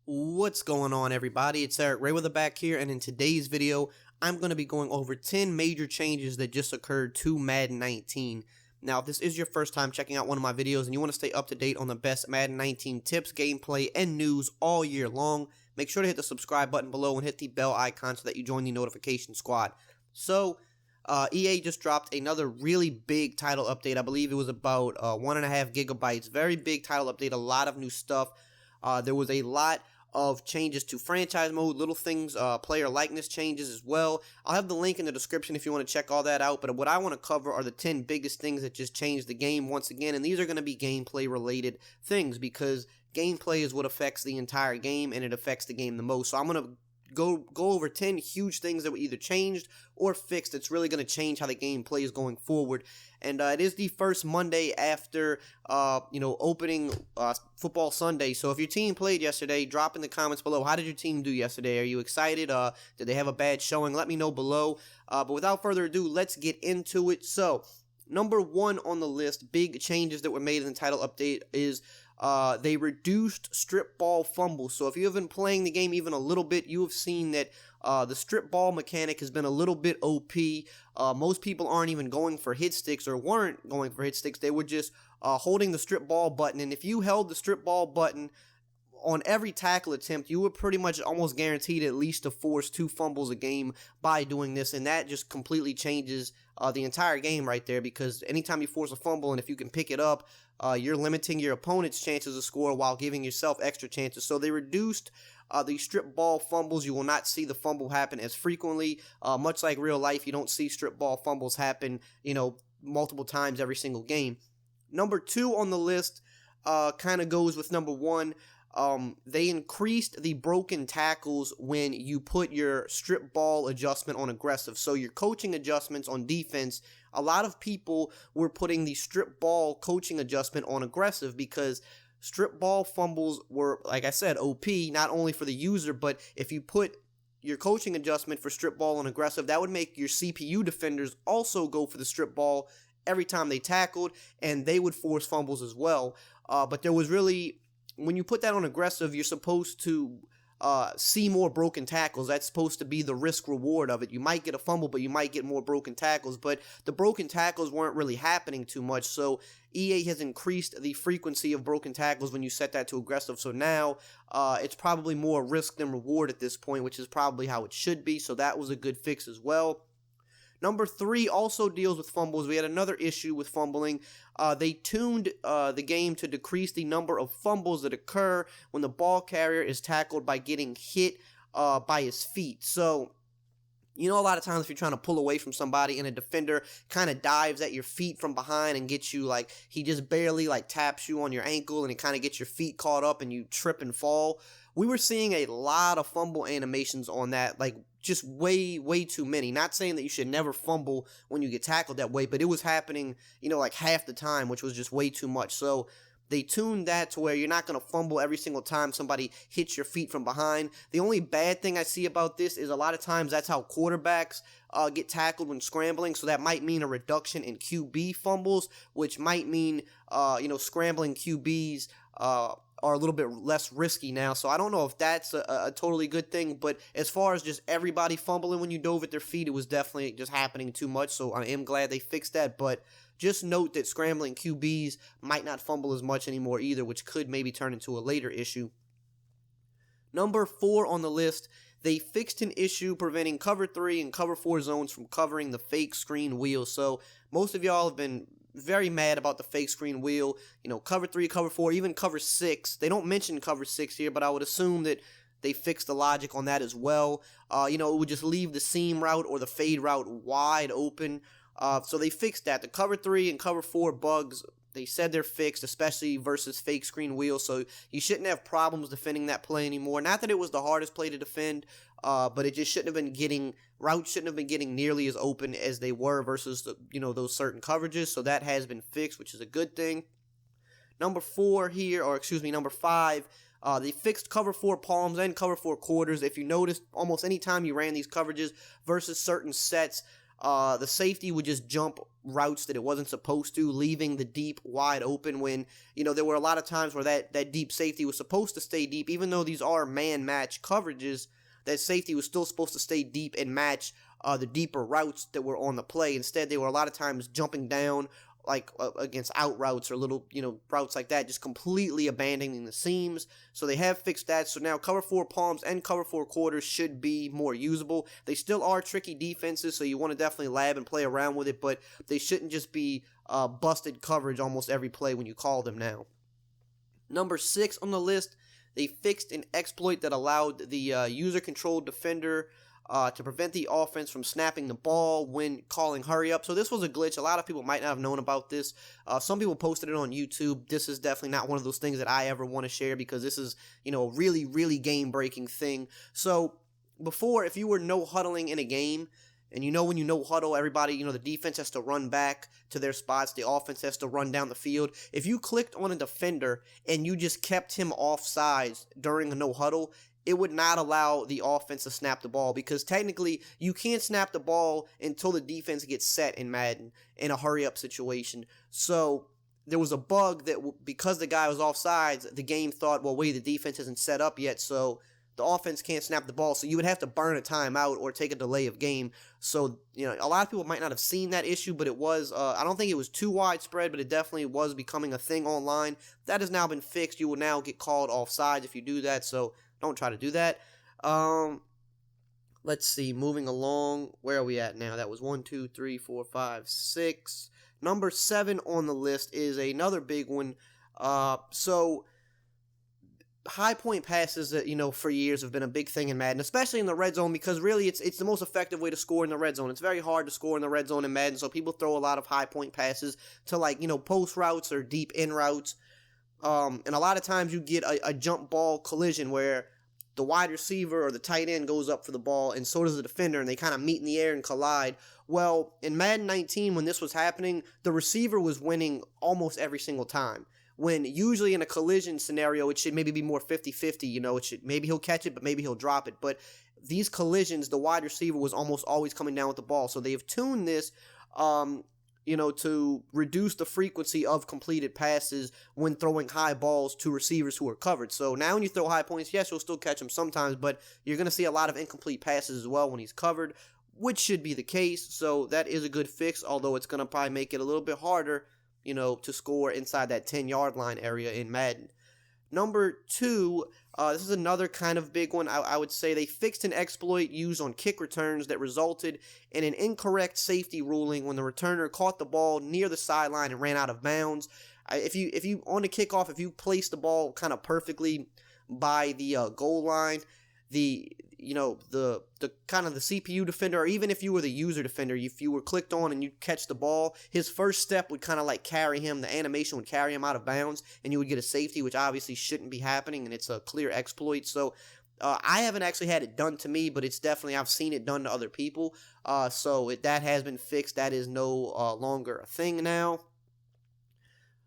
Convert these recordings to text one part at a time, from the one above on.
What's going on, everybody? It's EricRayweather back here, and in today's video, I'm going to be going over 10 major changes that just occurred to Madden 19. Now, if this is your first time checking out one of my videos and you want to stay up to date on the best Madden 19 tips, gameplay, and news all year long, make sure to hit the subscribe button below and hit the bell icon so that you join the notification squad. So, EA just dropped another really big title update. I believe it was about 1.5 gigabytes. Very big title update, a lot of new stuff. There was a lot of changes to franchise mode, little things, player likeness changes as well. I'll have the link in the description if you want to check all that out, but what I want to cover are the 10 biggest things that just changed the game once again, and these are going to be gameplay related things because gameplay is what affects the entire game and it affects the game the most. So I'm going to go over 10 huge things that were either changed or fixed. It's really going to change how the game plays going forward. And it is the first Monday after, opening football Sunday. So if your team played yesterday, drop in the comments below. How did your team do yesterday? Are you excited? Did they have a bad showing? Let me know below. But without further ado, let's get into it. So, number one on the list, big changes that were made in the title update is they reduced strip ball fumbles. So if you have been playing the game even a little bit, you have seen that the strip ball mechanic has been a little bit OP. Most people aren't even going for hit sticks or weren't going for hit sticks. They were just holding the strip ball button. And if you held the strip ball button on every tackle attempt, you were pretty much almost guaranteed at least to force 2 fumbles a game by doing this, and that just completely changes the entire game right there, because anytime you force a fumble and if you can pick it up, you're limiting your opponent's chances to score while giving yourself extra chances. So they reduced the strip ball fumbles. You will not see the fumble happen as frequently. Much like real life, you don't see strip ball fumbles happen, multiple times every single game. Number 2 on the list kind of goes with number 1. They increased the broken tackles when you put your strip ball adjustment on aggressive. So your coaching adjustments on defense, a lot of people were putting the strip ball coaching adjustment on aggressive because strip ball fumbles were, like I said, OP, not only for the user, but if you put your coaching adjustment for strip ball on aggressive, that would make your CPU defenders also go for the strip ball every time they tackled, and they would force fumbles as well. But there was really, when you put that on aggressive, you're supposed to see more broken tackles. That's supposed to be the risk reward of it. You might get a fumble, but you might get more broken tackles. But the broken tackles weren't really happening too much. So EA has increased the frequency of broken tackles when you set that to aggressive. So now it's probably more risk than reward at this point, which is probably how it should be. So that was a good fix as well. Number 3 also deals with fumbles. We had another issue with fumbling. They tuned the game to decrease the number of fumbles that occur when the ball carrier is tackled by getting hit by his feet. So, a lot of times if you're trying to pull away from somebody and a defender kind of dives at your feet from behind and gets you, he just barely taps you on your ankle and it kind of gets your feet caught up and you trip and fall. We were seeing a lot of fumble animations on that, just way too many. Not saying that you should never fumble when you get tackled that way, but it was happening, half the time, which was just way too much. So they tuned that to where you're not going to fumble every single time somebody hits your feet from behind. The only bad thing I see about this is a lot of times that's how quarterbacks get tackled when scrambling. So that might mean a reduction in QB fumbles, which might mean, scrambling QBs are a little bit less risky now. So I don't know if that's a totally good thing, but as far as just everybody fumbling when you dove at their feet, it was definitely just happening too much. So I am glad they fixed that, but just note that scrambling QBs might not fumble as much anymore either, which could maybe turn into a later issue. Number 4 on the list, they fixed an issue preventing cover 3 and cover 4 zones from covering the fake screen wheel. So most of y'all have been very mad about the fake screen wheel, cover 3, cover 4, even cover 6. They don't mention cover 6 here, but I would assume that they fixed the logic on that as well. It would just leave the seam route or the fade route wide open. So they fixed that. The cover 3 and cover 4 bugs, they said they're fixed, especially versus fake screen wheel. So you shouldn't have problems defending that play anymore. Not that it was the hardest play to defend, but it just shouldn't have been routes shouldn't have been getting nearly as open as they were versus those certain coverages. So that has been fixed, which is a good thing. Number 5, they fixed cover 4 palms and cover 4 quarters. If you noticed, almost any time you ran these coverages versus certain sets, the safety would just jump routes that it wasn't supposed to, leaving the deep wide open when, there were a lot of times where that deep safety was supposed to stay deep. Even though these are man-match coverages, that safety was still supposed to stay deep and match the deeper routes that were on the play. Instead, they were a lot of times jumping down like against out routes or little, routes like that, just completely abandoning the seams. So they have fixed that. So now cover 4 palms and cover 4 quarters should be more usable. They still are tricky defenses, so you want to definitely lab and play around with it, but they shouldn't just be busted coverage almost every play when you call them now. Number 6 on the list, they fixed an exploit that allowed the user-controlled defender to prevent the offense from snapping the ball when calling hurry up. So this was a glitch. A lot of people might not have known about this. Some people posted it on YouTube. This is definitely not one of those things that I ever want to share because this is, a really, really game-breaking thing. So before, if you were no huddling in a game, and when you no huddle, everybody, the defense has to run back to their spots. The offense has to run down the field. If you clicked on a defender and you just kept him off sides during a no huddle, it would not allow the offense to snap the ball because technically you can't snap the ball until the defense gets set in Madden in a hurry-up situation. So there was a bug that because the guy was offsides, the game thought, well, wait, the defense isn't set up yet, so the offense can't snap the ball. So you would have to burn a timeout or take a delay of game. So, a lot of people might not have seen that issue, but it was, I don't think it was too widespread, but it definitely was becoming a thing online. That has now been fixed. You will now get called offsides if you do that, so don't try to do that. Let's see, moving along, where are we at now? That was 1, 2, 3, 4, 5, 6. Number 7 on the list is another big one. So high point passes that, for years have been a big thing in Madden, especially in the red zone, because really it's the most effective way to score in the red zone. It's very hard to score in the red zone in Madden, so people throw a lot of high point passes to post routes or deep in routes. And a lot of times you get a jump ball collision where the wide receiver or the tight end goes up for the ball, and so does the defender, and they kind of meet in the air and collide. Well, in Madden 19, when this was happening, the receiver was winning almost every single time. When usually in a collision scenario, it should maybe be more 50-50, maybe he'll catch it, but maybe he'll drop it. But these collisions, the wide receiver was almost always coming down with the ball. So they have tuned this, to reduce the frequency of completed passes when throwing high balls to receivers who are covered. So now when you throw high points, yes, you'll still catch them sometimes, but you're going to see a lot of incomplete passes as well when he's covered, which should be the case. So that is a good fix, although it's going to probably make it a little bit harder, to score inside that 10-yard line area in Madden. Number 2, this is another kind of big one. I would say they fixed an exploit used on kick returns that resulted in an incorrect safety ruling when the returner caught the ball near the sideline and ran out of bounds. If you on the kickoff, if you place the ball kind of perfectly by the goal line, the kind of the CPU defender, or even if you were the user defender, if you were clicked on and you catch the ball, his first step would kind of like carry him, the animation would carry him out of bounds, and you would get a safety, which obviously shouldn't be happening, and it's a clear exploit. So I haven't actually had it done to me, but it's definitely, I've seen it done to other people. So that has been fixed. That is no longer a thing now.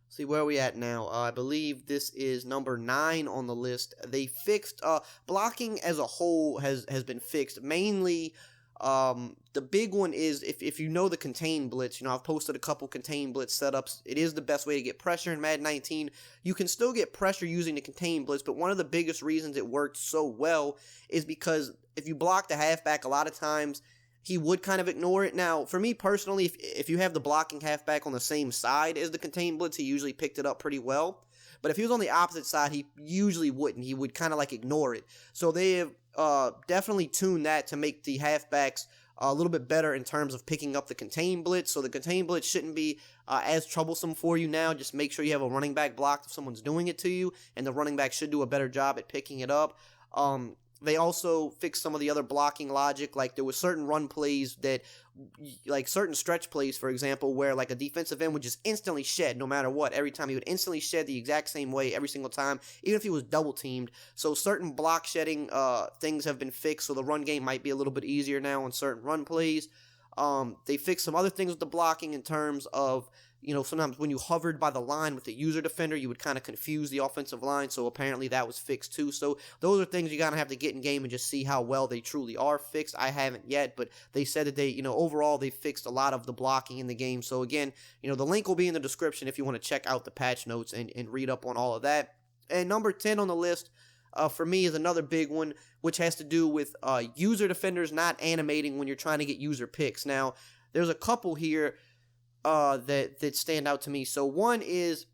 See, where are we at now? I believe this is number 9 on the list. They fixed, blocking as a whole has been fixed. Mainly, the big one is, if you know the contain blitz, I've posted a couple contain blitz setups. It is the best way to get pressure in Madden 19. You can still get pressure using the contain blitz, but one of the biggest reasons it worked so well is because if you block the halfback, a lot of times he would kind of ignore it. Now, for me personally, if you have the blocking halfback on the same side as the contain blitz, he usually picked it up pretty well. But if he was on the opposite side, he usually wouldn't. He would kind of like ignore it. So they have definitely tuned that to make the halfbacks a little bit better in terms of picking up the contain blitz. So the contain blitz shouldn't be as troublesome for you now. Just make sure you have a running back blocked if someone's doing it to you, and the running back should do a better job at picking it up. They also fixed some of the other blocking logic, like there were certain run plays that, like certain stretch plays, for example, where like a defensive end would just instantly shed no matter what. Every time he would instantly shed the exact same way every single time, even if he was double teamed. So certain block shedding things have been fixed, so the run game might be a little bit easier now on certain run plays. They fixed some other things with the blocking in terms of sometimes when you hovered by the line with the user defender, you would kind of confuse the offensive line, so apparently that was fixed too. So those are things you gotta have to get in game and just see how well they truly are fixed. I haven't yet, but they said that they, overall they fixed a lot of the blocking in the game. So again, the link will be in the description if you want to check out the patch notes and read up on all of that. And number 10 on the list, for me, is another big one, which has to do with user defenders not animating when you're trying to get user picks. Now, there's a couple here that stand out to me. So one is,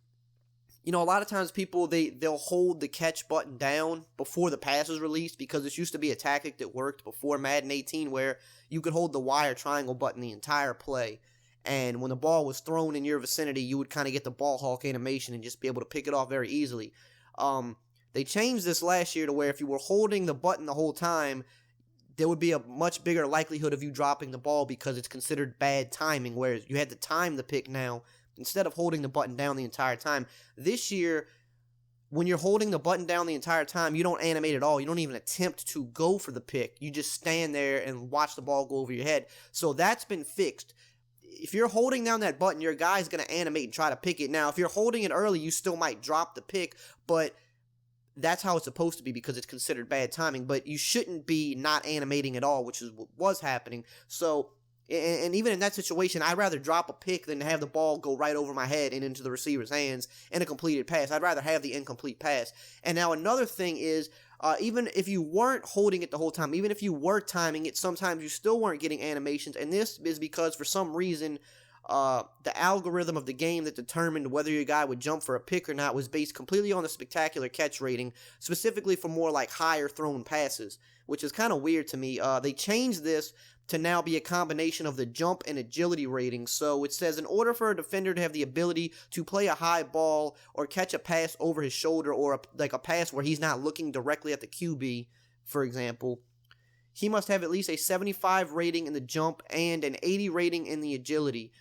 a lot of times people, they'll hold the catch button down before the pass is released, because this used to be a tactic that worked before Madden 18 where you could hold the Y or triangle button the entire play. And when the ball was thrown in your vicinity, you would kind of get the ball hawk animation and just be able to pick it off very easily. They changed this last year to where if you were holding the button the whole time, there would be a much bigger likelihood of you dropping the ball because it's considered bad timing, whereas you had to time the pick now instead of holding the button down the entire time. This year, when you're holding the button down the entire time, you don't animate at all. You don't even attempt to go for the pick. You just stand there and watch the ball go over your head. So that's been fixed. If you're holding down that button, your guy's going to animate and try to pick it. Now, if you're holding it early, you still might drop the pick, but that's how it's supposed to be because it's considered bad timing. But you shouldn't be not animating at all, which is what was happening. So, and even in that situation, I'd rather drop a pick than have the ball go right over my head and into the receiver's hands in a completed pass. I'd rather have the incomplete pass. And now another thing is, even if you weren't holding it the whole time, even if you were timing it, sometimes you still weren't getting animations. And this is because for some reason, the algorithm of the game that determined whether your guy would jump for a pick or not was based completely on the spectacular catch rating, specifically for more like higher thrown passes, which is kind of weird to me. They changed this to now be a combination of the jump and agility rating. So it says in order for a defender to have the ability to play a high ball or catch a pass over his shoulder, or like a pass where he's not looking directly at the QB, for example, he must have at least a 75 rating in the jump and an 80 rating in the agility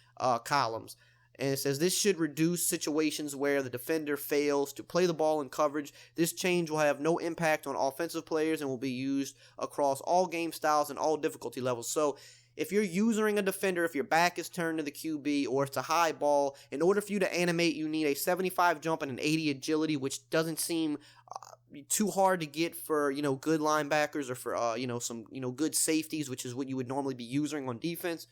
columns. And it says this should reduce situations where the defender fails to play the ball in coverage. This change will have no impact on offensive players and will be used across all game styles and all difficulty levels. So if you're using a defender, if your back is turned to the QB or it's a high ball, in order for you to animate, you need a 75 jump and an 80 agility, which doesn't seem too hard to get for, good linebackers or for, some, good safeties, which is what you would normally be using on defense.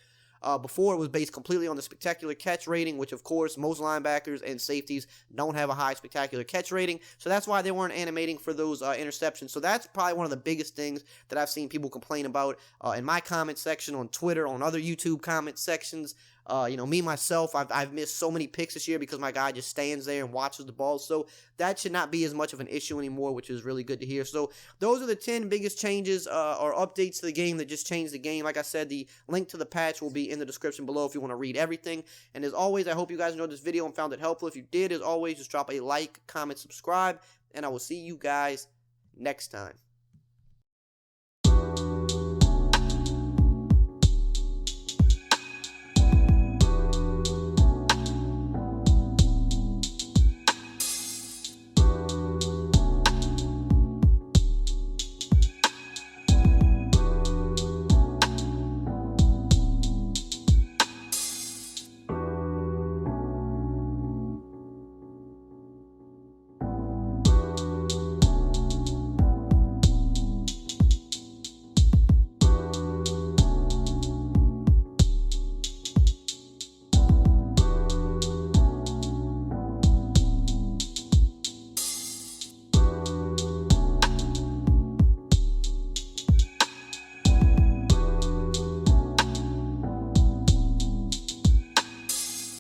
Before, it was based completely on the spectacular catch rating, which, of course, most linebackers and safeties don't have a high spectacular catch rating. So that's why they weren't animating for those interceptions. So that's probably one of the biggest things that I've seen people complain about in my comment section, on Twitter, on other YouTube comment sections. Me, myself, I've missed so many picks this year because my guy just stands there and watches the ball. So that should not be as much of an issue anymore, which is really good to hear. So those are the 10 biggest changes or updates to the game that just changed the game. Like I said, the link to the patch will be in the description below if you want to read everything. And as always, I hope you guys enjoyed this video and found it helpful. If you did, as always, just drop a like, comment, subscribe, and I will see you guys next time.